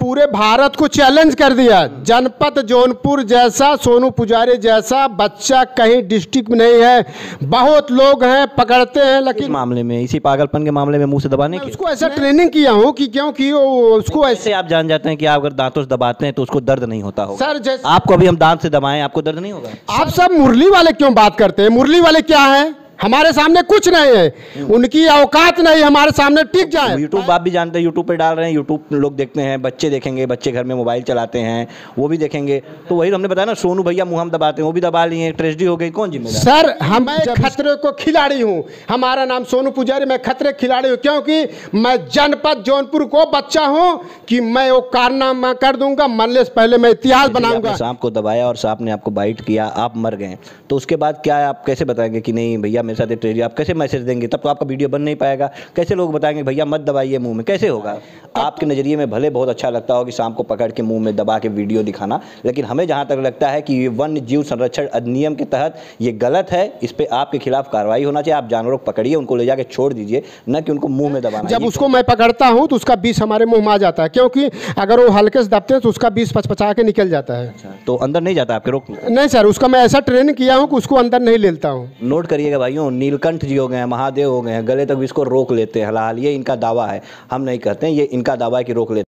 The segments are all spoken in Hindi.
पूरे भारत को चैलेंज कर दिया। जनपद जौनपुर जैसा, सोनू पुजारी जैसा बच्चा कहीं डिस्ट्रिक्ट में नहीं है। बहुत लोग हैं पकड़ते हैं, लेकिन मामले में, इसी पागलपन के मामले में मुंह से दबाने की उसको ऐसा ट्रेनिंग किया हूँ कि क्योंकि उसको ऐसे आप जान जाते हैं कि आप अगर दांतों से दबाते हैं तो उसको दर्द नहीं होता होगा। सर जैसे आपको अभी हम दांत से दबाएं, आपको दर्द नहीं होगा। आप सब मुरली वाले क्यों बात करते हैं? मुरली वाले क्या है? हमारे सामने कुछ नहीं है, उनकी औकात नहीं हमारे सामने टिक जाए। यूट्यूब आप भी जानते हैं, यूट्यूब पे डाल रहे हैं, यूट्यूब लोग देखते हैं, बच्चे देखेंगे, बच्चे घर में मोबाइल चलाते हैं, वो भी देखेंगे। तो वही हमने बताया ना, सोनू भैया मुँह हम दबाते हैं, वो भी दबा लिए, ट्रेजेडी हो गई, कौन जिम्मेदार? सर हम खतरे को खिलाड़ी हूँ, हमारा नाम सोनू पुजारी, मैं खतरे खिलाड़ी हूँ, क्योंकि मैं जनपद जौनपुर को बच्चा हूँ कि मैं वो कारनामा कर दूंगा, मरने से पहले मैं इतिहास बनाऊंगा। सांप को दबाया और सांप ने आपको बाइट किया, आप मर गए, तो उसके बाद क्या आप कैसे बताएंगे कि नहीं भैया मेरे साथ एक ट्रेजेडी? आप कैसे मैसेज देंगे? तब तो आपका वीडियो बन नहीं पाएगा। कैसे लोग बताएंगे भैया मत दबाइए मुंह में? कैसे होगा? आपके नज़रिए में भले बहुत अच्छा लगता हो कि सांप को पकड़ के मुंह में दबा के वीडियो दिखाना, लेकिन हमें जहां तक लगता है कि ये वन्य जीव संरक्षण अधिनियम के तहत ये गलत है। इस पे आपके खिलाफ कार्रवाई होना चाहिए। आप जानवरों को पकड़िए, उनको ले जाके छोड़ दीजिए, न कि उनको मुंह में दबाना। जब उसको मैं पकड़ता हूँ तो उसका विष हमारे मुंह में आ जाता है, क्योंकि अगर वो हल्के से दबते हैं तो उसका विष पचपचा के निकल जाता है। तो अंदर नहीं जाता आपके? रोक नहीं सर, उसका मैं ऐसा ट्रेनिंग किया हूँ कि उसको अंदर नहीं लेता हूँ। नोट करिएगा भाइयों, नीलकंठ जी हो गए हैं, महादेव हो गए हैं, गले तक इसको रोक लेते हैं। हाल ये इनका दावा है, हम नहीं कहते हैं, ये इनका दावा है कि रोक लेते हैं।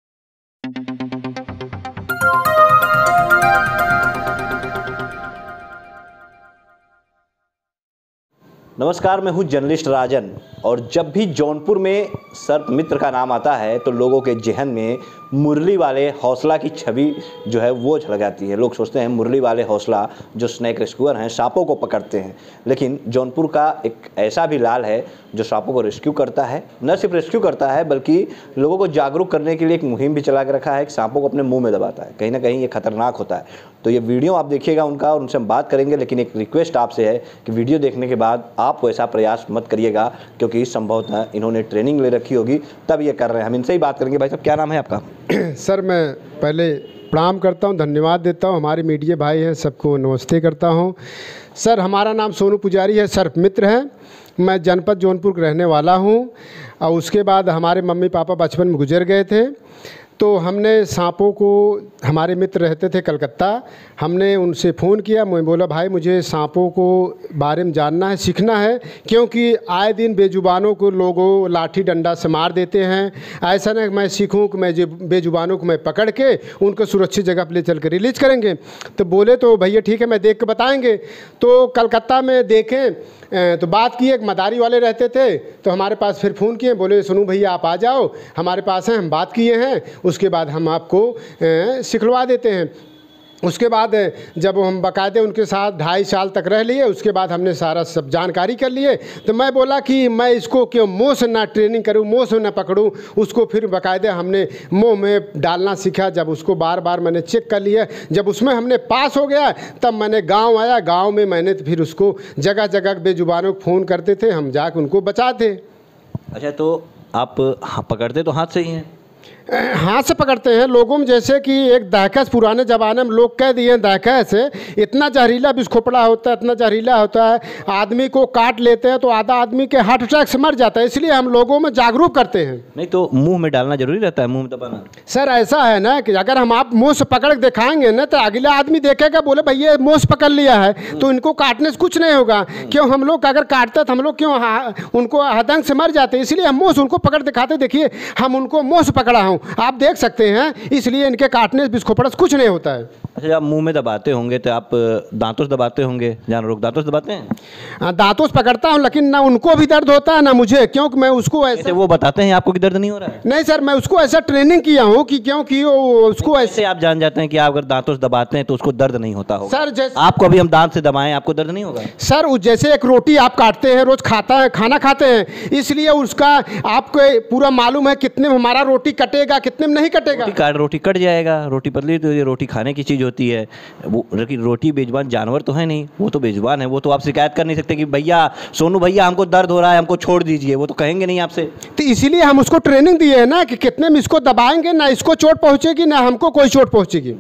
नमस्कार, मैं हूं जर्नलिस्ट राजन, और जब भी जौनपुर में सर्प मित्र का नाम आता है तो लोगों के जहन में मुरली वाले हौसला की छवि जो है वो झलक जाती है। लोग सोचते हैं मुरली वाले हौसला जो स्नैक रेस्क्यूअर हैं, सांपों को पकड़ते हैं, लेकिन जौनपुर का एक ऐसा भी लाल है जो सांपों को रेस्क्यू करता है। न सिर्फ रेस्क्यू करता है बल्कि लोगों को जागरूक करने के लिए एक मुहिम भी चला के रखा है कि सांपों को अपने मुंह में दबाता है। कहीं ना कहीं ये खतरनाक होता है। तो ये वीडियो आप देखिएगा उनका, और उनसे हम बात करेंगे, लेकिन एक रिक्वेस्ट आपसे है कि वीडियो देखने के बाद आप ऐसा प्रयास मत करिएगा, क्योंकि संभवतः इन्होंने ट्रेनिंग ले रखी होगी तब ये कर रहे हैं। हम इनसे ही बात करेंगे। भाई साहब, क्या नाम है आपका? सर मैं पहले प्रणाम करता हूं, धन्यवाद देता हूं, हमारे मीडिया भाई हैं सबको नमस्ते करता हूं। सर हमारा नाम सोनू पुजारी है, सर्प मित्र है, मैं जनपद जौनपुर का रहने वाला हूं। और उसके बाद हमारे मम्मी पापा बचपन में गुजर गए थे, तो हमने सांपों को, हमारे मित्र रहते थे कलकत्ता, हमने उनसे फ़ोन किया। मैं बोला भाई मुझे सांपों को बारे में जानना है, सीखना है, क्योंकि आए दिन बेजुबानों को लोगों लाठी डंडा से मार देते हैं। ऐसा नहीं मैं सीखूं कि मैं बेजुबानों को मैं पकड़ के उनको सुरक्षित जगह पर ले चल कर रिलीज करेंगे। तो बोले तो भैया ठीक है, मैं देख के बताएँगे। तो कलकत्ता में देखें तो बात की, एक मदारी वाले रहते थे, तो हमारे पास फिर फ़ोन किए, बोले सोनू भैया आप आ जाओ हमारे पास हैं, हम बात किए हैं, उसके बाद हम आपको सिखलवा देते हैं। उसके बाद जब हम बाकायदे उनके साथ 2.5 साल तक रह लिए, उसके बाद हमने सारा सब जानकारी कर लिए। तो मैं बोला कि मैं इसको क्यों मुँह से ना ट्रेनिंग करूँ, मुँह से ना पकड़ूँ उसको। फिर बाकायदे हमने मुँह में डालना सीखा। जब उसको बार बार मैंने चेक कर लिया, जब उसमें हमने पास हो गया, तब मैंने गाँव आया। गाँव में मैंने फिर उसको जगह जगह बेजुबानों को फ़ोन करते थे, हम जाकर उनको बचाते। अच्छा, तो आप पकड़ते तो हाथ से ही हैं? हाथ से पकड़ते हैं। लोगों में जैसे कि एक दहकस, पुराने ज़माने में लोग कह दिए दहकस इतना जहरीला बिस्खोपड़ा होता है, इतना जहरीला होता है, आदमी को काट लेते हैं तो आधा आदमी के हार्ट अटैक से मर जाता है। इसलिए हम लोगों में जागरूक करते हैं। नहीं तो मुंह में डालना जरूरी रहता है, मुंह में दबाना? सर ऐसा है ना कि अगर हम आप मुँह से पकड़ के दिखाएंगे ना तो अगला आदमी देखेगा, बोले भैया मुँह से पकड़ लिया है, तो इनको काटने से कुछ नहीं होगा। क्यों हम लोग अगर काटते तो हम लोग क्यों उनको हदंग से मर जाते। इसलिए हम मुँह से उनको पकड़ दिखाते, देखिए हम उनको मुँह से पकड़ा हूँ, आप देख सकते हैं। इसलिए इनके काटने से बिस्खोपड़ा से कुछ नहीं होता है। अच्छा, आप मुंह में दबाते होंगे तो आप दांतों से दबाते होंगे, जानवरों को दांतों से दबाते हैं? दांतों से पकड़ता हूं, लेकिन ना उनको भी दर्द होता है ना मुझे, क्योंकि मैं उसको ऐसे वो बताते हैं आपको कि दर्द नहीं हो रहा है? नहीं सर, मैं उसको ऐसा ट्रेनिंग किया हूं कि क्योंकि उसको ऐसे आप जान जाते हैं कि आप अगर दांतों से दबाते हैं तो उसको दर्द नहीं होता होगा? सर जैसे आपको अभी हम दांत से दबाएं, आपको दर्द नहीं होगा? सर जैसे एक रोटी आप काटते हैं, रोज खाना खाते हैं, इसलिए उसका आपको पूरा मालूम है कितने में हमारा रोटी कटेगा, कितने में नहीं कटेगा। रोटी कट जाएगा, रोटी पतली, तो ये रोटी खाने की चीज़ होती है वो, लेकिन रोटी बेजुबान जानवर तो है नहीं, वो तो बेजुबान है। वो तो आप शिकायत कर नहीं सकते कि भैया सोनू भैया हमको दर्द हो रहा है, हमको छोड़ दीजिए, वो तो कहेंगे नहीं आपसे। तो इसीलिए हम उसको ट्रेनिंग दिए है ना कि कितने में इसको दबाएंगे, ना इसको चोट पहुंचेगी ना हमको कोई चोट पहुंचेगी।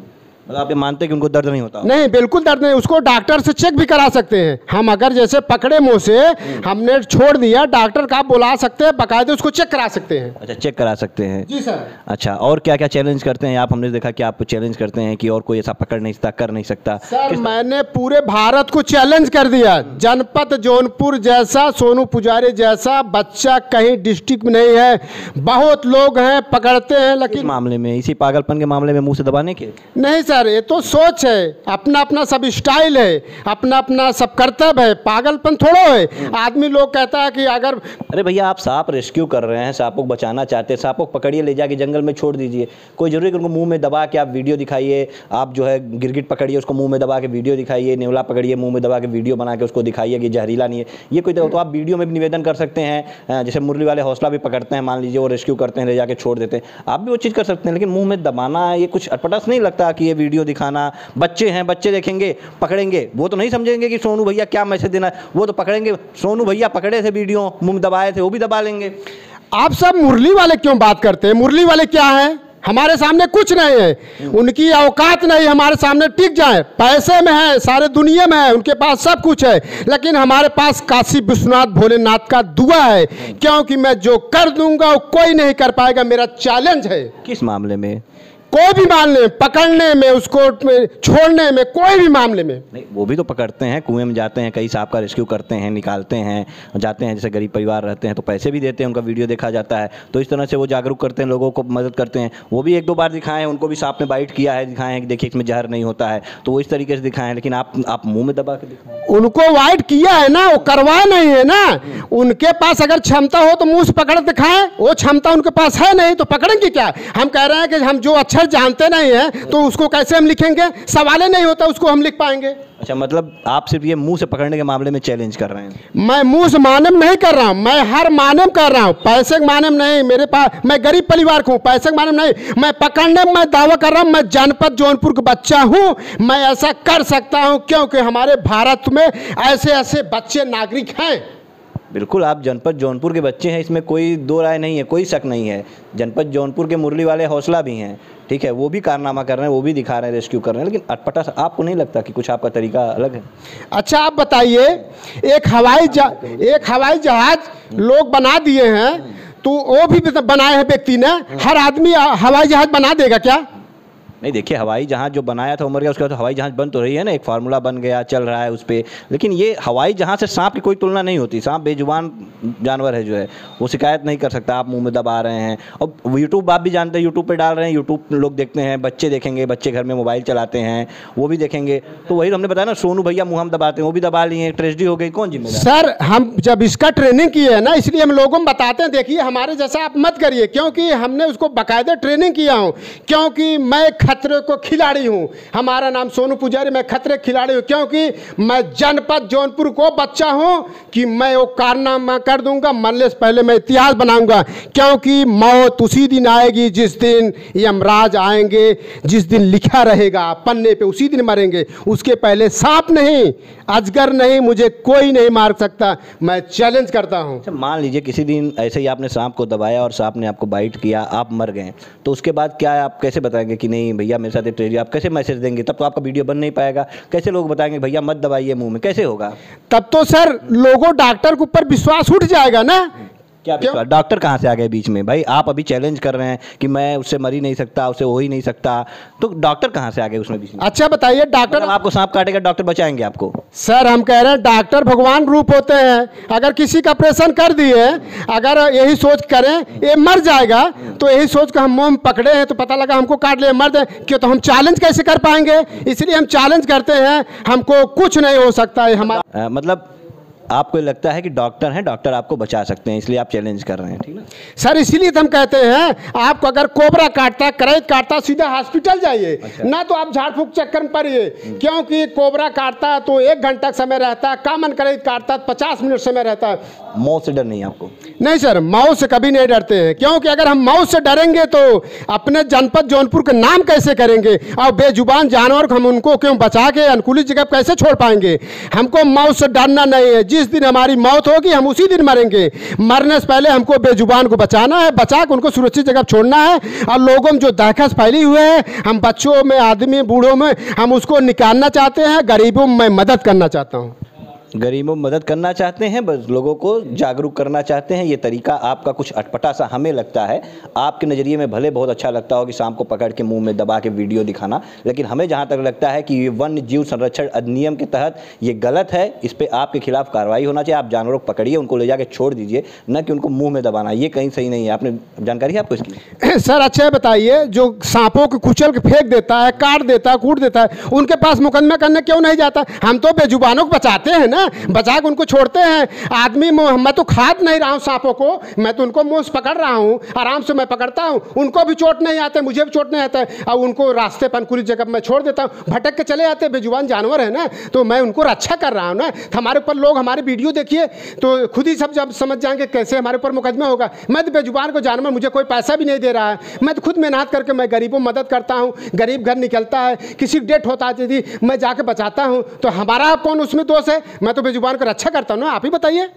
मतलब आप ये मानते हैं कि उनको दर्द नहीं होता? नहीं, बिल्कुल दर्द नहीं। उसको डॉक्टर से चेक भी करा सकते हैं हम। अगर जैसे पकड़े मुंह से हमने छोड़ दिया, डॉक्टर का बुला सकते हैं, बाकायदे उसको चेक करा सकते हैं। अच्छा, चेक करा सकते हैं जी सर। अच्छा, और क्या क्या चैलेंज करते हैं आप? हमने देखा कि आप चैलेंज करते हैं कि और कोई ऐसा पकड़ नहीं सकता, कर नहीं सकता। सर मैंने पूरे भारत को चैलेंज कर दिया। जनपद जौनपुर जैसा, सोनू पुजारी जैसा बच्चा कहीं डिस्ट्रिक्ट में नहीं है। बहुत लोग हैं पकड़ते हैं, इस लेकिन मामले में, इसी पागलपन के मामले में मुंह से दबाने के? नहीं सर, ये तो सोच है, अपना अपना सब स्टाइल है, अपना अपना सब कर्तव्य है, पागलपन थोड़ा है। आदमी लोग कहता है कि अगर अरे भैया, आप सांप रेस्क्यू कर रहे हैं, सांपों को बचाना चाहते हैं, सांपों को पकड़िए, ले जाके जंगल में छोड़ दीजिए। कोई जरूरी कि उनको मुंह में दबा के आप वीडियो दिखाइए? आप जो है गिरगिट पकड़िए, उसको मुंह में दबा के वीडियो दिखाइए, नेवला पकड़िए, मुंह में दबा के वीडियो बना के उसको दिखाइए कि जहरीला नहीं है। ये कोई तो आप वीडियो में भी निवेदन कर सकते हैं। जैसे मुरली वाले हौसला भी पकड़ते हैं, मान लीजिए वो रेस्क्यू करते हैं, ले जाके छोड़ देते हैं, आप भी वो चीज़ कर सकते हैं। लेकिन मुंह में दबाना, ये कुछ अटपटा नहीं लगता कि ये वीडियो दिखाना? बच्चे हैं, बच्चे देखेंगे, पकड़ेंगे, वो तो नहीं समझेंगे कि सोनू भैया क्या मैसेज देना है। वो तो पकड़ेंगे, सोनू भैया पकड़े थे, वीडियो मुंह दबाए थे, वो भी दबा लेंगे। आप सब मुरली वाले क्यों बात करते हैं? मुरली वाले क्या है? हमारे सामने कुछ नहीं है, उनकी औकात नहीं हमारे सामने टिक जाए। पैसे में है, सारे दुनिया में है, उनके पास सब कुछ है, लेकिन हमारे पास काशी विश्वनाथ भोलेनाथ का दुआ है, क्योंकि मैं जो कर दूंगा वो कोई नहीं कर पाएगा। मेरा चैलेंज है। किस मामले में? कोई भी मामले में, पकड़ने में, उसको छोड़ने में, कोई भी मामले में। नहीं, वो भी तो पकड़ते हैं, कुएं में जाते हैं, कई सांप का रेस्क्यू करते हैं, निकालते हैं, जाते हैं। जैसे गरीब परिवार रहते हैं तो पैसे भी देते हैं, उनका वीडियो देखा जाता है, तो इस तरह से वो जागरूक करते हैं, लोगों को मदद करते हैं। वो भी एक दो बार दिखाएं, उनको भी सांप ने बाइट किया है, दिखाएं हैं कि देखिए इसमें जहर नहीं होता है, तो वो इस तरीके से दिखाएं। लेकिन आप मुँह में दबा के दिखाएं। उनको वाइट किया है ना, वो करवाया नहीं है ना। उनके पास अगर क्षमता हो तो मुंह से पकड़ दिखाएं, वो क्षमता उनके पास है नहीं, तो पकड़ेंगे क्या? हम कह रहे हैं कि हम जो अक्षर जानते नहीं है तो उसको कैसे हम लिखेंगे? सवाल ही नहीं होता, उसको हम लिख पाएंगे? अच्छा, मतलब आप सिर्फ ये मुंह से पकड़ने के मामले में चैलेंज कर रहे हैं? मैं मुंह से माने में नहीं कर रहा हूं, मैं हर माने में कर रहा हूं। पैसे के माने में नहीं, मेरे पास, मैं गरीब परिवार का हूं, पैसे के माने में नहीं। मैं पकड़ने में मैं दावा कर रहा हूं, मैं जनपद जौनपुर का बच्चा हूं, मैं ऐसा कर सकता हूं, क्योंकि हमारे भारत में ऐसे ऐसे बच्चे नागरिक हैं। बिल्कुल, आप जनपद जौनपुर के बच्चे हैं, इसमें कोई दो राय नहीं है, कोई शक नहीं है। जनपद जौनपुर के मुरली वाले हौसला भी हैं, ठीक है, वो भी कारनामा कर रहे हैं, वो भी दिखा रहे हैं, रेस्क्यू कर रहे हैं, लेकिन अटपटा सा आपको नहीं लगता कि कुछ आपका तरीका अलग है? अच्छा, आप बताइए, एक हवाई जहाज लोग बना दिए हैं, तो वो भी बनाए हैं व्यक्ति ने। हर आदमी हवाई जहाज बना देगा क्या? नहीं, देखिए, हवाई जहाज जो बनाया था उमर गया, उसके बाद तो हवाई जहाज बन तो रही है ना, एक फार्मूला बन गया, चल रहा है उस पर। लेकिन ये हवाई जहाज से सांप की कोई तुलना नहीं होती। सांप बेजुबान जानवर है, जो है वो शिकायत नहीं कर सकता। आप मुंह में दबा रहे हैं, और यूट्यूब आप भी जानते हैं, यूट्यूब पे डाल रहे हैं, यूट्यूब लोग देखते हैं, बच्चे देखेंगे, बच्चे घर में मोबाइल चलाते हैं, वो भी देखेंगे। तो वही हमने बताया ना, सोनू भैया मुँह हम दबाते हैं, वो भी दबा लिए, ट्रेजेडी हो गई, कौन जिम्मेदार? सर, हम जब इसका ट्रेनिंग किए है ना, इसलिए हम लोगों को बताते हैं, देखिए हमारे जैसा आप मत करिए, क्योंकि हमने उसको बाकायदा ट्रेनिंग किया हूँ, क्योंकि मैं खतरे को खिलाड़ी हूं। हमारा नाम सोनू पुजारी, मैं खतरे खिलाड़ी हूं, क्योंकि मैं जनपद जौनपुर को बच्चा हूं कि मैं वो कारनामा कर दूंगा, मरने से पहले मैं इतिहास बनाऊंगा। क्योंकि मौत उसी दिन आएगी जिस दिन यमराज आएंगे, जिस दिन लिखा रहेगा पन्ने पे, उसी दिन मरेंगे। उसके पहले सांप नहीं, अजगर नहीं, मुझे कोई नहीं मार सकता। मैं चैलेंज करता हूं। अच्छा, मान लीजिए किसी दिन ऐसे ही आपने सांप को दबाया और सांप ने आपको बाइट किया, आप मर गए, तो उसके बाद क्या आप कैसे बताएंगे कि नहीं भैया मेरे साथ एक ट्रेजेडी? आप कैसे मैसेज देंगे? तब तो आपका वीडियो बन नहीं पाएगा। कैसे लोग बताएंगे भैया मत दबाइए मुंह में? कैसे होगा? तब तो सर लोगों डॉक्टर के ऊपर विश्वास उठ जाएगा ना। क्या विश्वास? डॉक्टर कहाँ से आ गए बीच में? भाई आप अभी चैलेंज कर रहे हैं कि मैं उससे मर ही नहीं सकता, उससे हो ही नहीं सकता, तो डॉक्टर कहाँ से आ गए उसमें बीच में? अच्छा बताइए, डॉक्टर मतलब आपको सांप काटेगा, डॉक्टर बचाएंगे आपको? सर हम कह रहे हैं डॉक्टर भगवान रूप होते हैं। अगर किसी का ऑपरेशन कर दिए, अगर यही सोच करें ये मर जाएगा, तो यही सोच कर हम मुंह में पकड़े हैं, तो पता लगा हमको काट लिया, मर जाए, क्यों? तो हम चैलेंज कैसे कर पाएंगे? इसलिए हम चैलेंज करते हैं, हमको कुछ नहीं हो सकता है हमारा। मतलब आपको लगता है कि डॉक्टर हैं, डॉक्टर आपको बचा सकते हैं, इसलिए आप चैलेंज कर रहे हैं, ठीक है सर? इसीलिए तो हम कहते हैं, आपको अगर कोबरा काटता, करैत काटता, सीधा हॉस्पिटल जाइए। अच्छा। ना तो आप झाड़ फूक चक्कर में पड़िए, क्योंकि कोबरा काटता तो 1 घंटा समय रहता है, कामन करैत काटता 50 मिनट समय रहता है। मौत से डर नहीं है आपको? नहीं सर, मौत से कभी नहीं डरते हैं, क्योंकि अगर हम मौत से डरेंगे तो अपने जनपद जौनपुर का नाम कैसे करेंगे, और बेजुबान जानवर को हम उनको क्यों बचा के अनुकूलित जगह कैसे छोड़ पाएंगे। हमको मौत से डरना नहीं है, जिस दिन हमारी मौत होगी हम उसी दिन मरेंगे। मरने से पहले हमको बेजुबान को बचाना है, बचा के उनको सुरक्षित जगह छोड़ना है। और लोगों में जो दहशत फैली हुई है, हम बच्चों में, आदमी, बूढ़ों में, हम उसको निकालना चाहते हैं। गरीबों में मदद करना चाहता हूँ। गरीबों में मदद करना चाहते हैं, बस लोगों को जागरूक करना चाहते हैं। ये तरीका आपका कुछ अटपटा सा हमें लगता है, आपके नज़रिए में भले बहुत अच्छा लगता हो कि सांप को पकड़ के मुंह में दबा के वीडियो दिखाना, लेकिन हमें जहाँ तक लगता है कि ये वन्य जीव संरक्षण अधिनियम के तहत ये गलत है। इस पर आपके खिलाफ कार्रवाई होना चाहिए। आप जानवरों को पकड़िए, उनको ले जाके छोड़ दीजिए, न कि उनको मुँह में दबाना। ये कहीं सही नहीं है। आपने जानकारी है आपको इसकी? सर अच्छा बताइए, जो सांपों को कुचल के फेंक देता है, काट देता है, कूट देता है, उनके पास मुकदमा करने क्यों नहीं जाता? हम तो बेजुबानों को बचाते हैं ना, बचा के उनको छोड़ते हैं। आदमी, मैं तो खाद नहीं रहा हूँ सांपों को, मैं तो उनको मुंह से पकड़ रहा हूँ, आराम से मैं पकड़ता हूँ। उनको भी चोट नहीं आते, मुझे भी चोट नहीं आता है, और उनको रास्ते पर अनुकूलित जगह मैं छोड़ देता हूँ। भटक के चले जाते हैं, बेजुबान जानवर है ना, तो मैं उनको रक्षा कर रहा हूँ ना। हमारे ऊपर लोग हमारी वीडियो देखिए तो खुद ही सब जब समझ जाएंगे कैसे हमारे ऊपर मुकदमा होगा। मैं तो बेजुबान को जानवर, मुझे कोई पैसा भी नहीं दे रहा है, मैं तो खुद मेहनत करके मैं गरीबों मदद करता हूँ। गरीब घर निकलता है, किसी की डेथ होता है, मैं जाके बचाता हूँ, तो हमारा कौन उसमें दोष है? मैं तो बेजुबान को अच्छा करता हूँ ना, आप ही बताइए।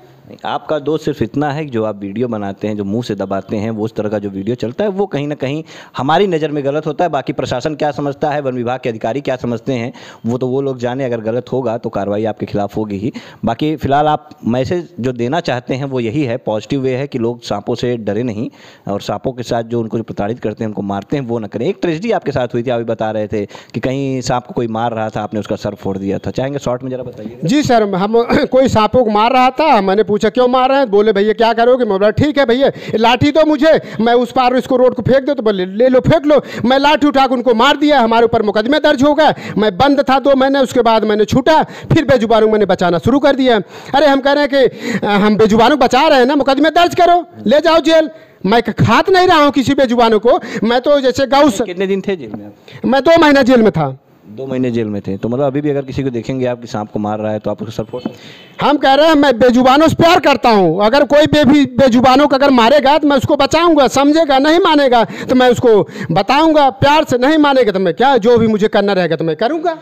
आपका दोष सिर्फ इतना है कि जो आप वीडियो बनाते हैं, जो मुंह से दबाते हैं, वो उस तरह का जो वीडियो चलता है, वो कहीं ना कहीं हमारी नज़र में गलत होता है। बाकी प्रशासन क्या समझता है, वन विभाग के अधिकारी क्या समझते हैं, वो तो वो लोग जाने। अगर गलत होगा तो कार्रवाई आपके खिलाफ होगी ही। बाकी फिलहाल आप मैसेज जो देना चाहते हैं वो यही है, पॉजिटिव वे है कि लोग सांपों से डरे नहीं, और सांपों के साथ जो उनको जो प्रताड़ित करते हैं, उनको मारते हैं, वो न करें। एक ट्रेजेडी आपके साथ हुई थी, आप बता रहे थे कि कहीं सांप को कोई मार रहा था, आपने उसका सर फोड़ दिया था। चाहेंगे शॉर्ट में जरा बताइए? जी सर, हम कोई सांपों को मार रहा था, मैंने पूछा क्यों मार रहे हैं, बोले भैया क्या करोगे? मैं बोला ठीक है भैया, लाठी दो मुझे, मैं उस पार इसको रोड को फेंक दो, तो बोले ले लो फेंक लो। मैं लाठी उठा के उनको मार दिया, हमारे ऊपर मुकदमे दर्ज हो गए। मैं बंद था 2 महीने, उसके बाद मैंने छूटा, फिर बेजुबानों को मैंने बचाना शुरू कर दिया। अरे हम कह रहे हैं कि हम बेजुबानों को बचा रहे हैं ना, मुकदमे दर्ज करो, ले जाओ जेल। मैं खात नहीं रहा हूँ किसी बेजुबानों को, मैं तो जैसे गौ। कितने दिन थे जेल में? मैं 2 महीना जेल में था। 2 महीने जेल में थे, तो मतलब अभी भी अगर किसी को देखेंगे आप कि सांप को मार रहा है तो आप उसको सर फोड़ सकते हैं? हम कह रहे हैं मैं बेजुबानों से प्यार करता हूं, अगर कोई बेजुबानों को अगर मारेगा तो मैं उसको बचाऊंगा, समझेगा, नहीं मानेगा तो मैं उसको बताऊंगा प्यार से, नहीं मानेगा तो मैं क्या, जो भी मुझे करना रहेगा तो मैं करूंगा।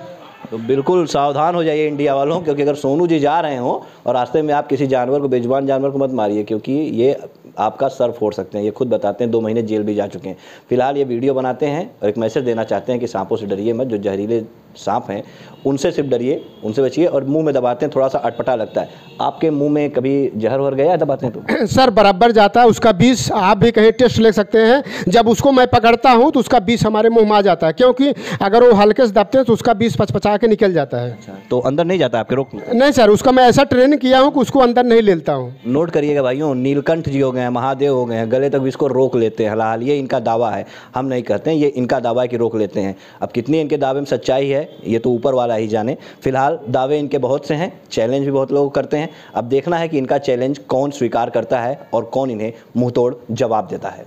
तो बिल्कुल सावधान हो जाइए इंडिया वालों, क्योंकि अगर सोनू जी जा रहे हो और रास्ते में आप किसी जानवर को, बेजुबान जानवर को मत मारिए, क्योंकि ये आपका सर फोड़ सकते हैं। ये खुद बताते हैं, 2 महीने जेल भी जा चुके हैं। फिलहाल ये वीडियो बनाते हैं और एक मैसेज देना चाहते हैं कि सांपों से डरिए मत। जो जहरीले सांप हैं उनसे सिर्फ डरिए, उनसे बचिए। और मुंह में दबाते हैं, थोड़ा सा अटपटा लगता है। आपके मुंह में कभी जहर हो गया दबाते हैं तो? सर बराबर जाता है, उसका विष आप भी कहीं टेस्ट ले सकते हैं। जब उसको मैं पकड़ता हूँ तो उसका विष हमारे मुंह में आ जाता है, क्योंकि अगर वो हल्के से दबते हैं तो उसका विष पचपचा के निकल जाता है। अच्छा, तो अंदर नहीं जाता आपके? रोक नहीं सर, उसका मैं ऐसा ट्रेनिंग किया हूँ कि उसको अंदर नहीं लेता हूँ। नोट करिएगा भाइयों, नीलकंठ जी हो गए हैं, महादेव हो गए हैं, गले तक इसको रोक लेते हैं। हाल ये इनका दावा है, हम नहीं कहते हैं, ये इनका दावा है कि रोक लेते हैं। अब कितनी इनके दावे में सच्चाई है ये तो ऊपर वाला ही जाने। फिलहाल दावे इनके बहुत से हैं, चैलेंज भी बहुत लोग करते हैं। अब देखना है कि इनका चैलेंज कौन स्वीकार करता है और कौन इन्हें मुंहतोड़ जवाब देता है।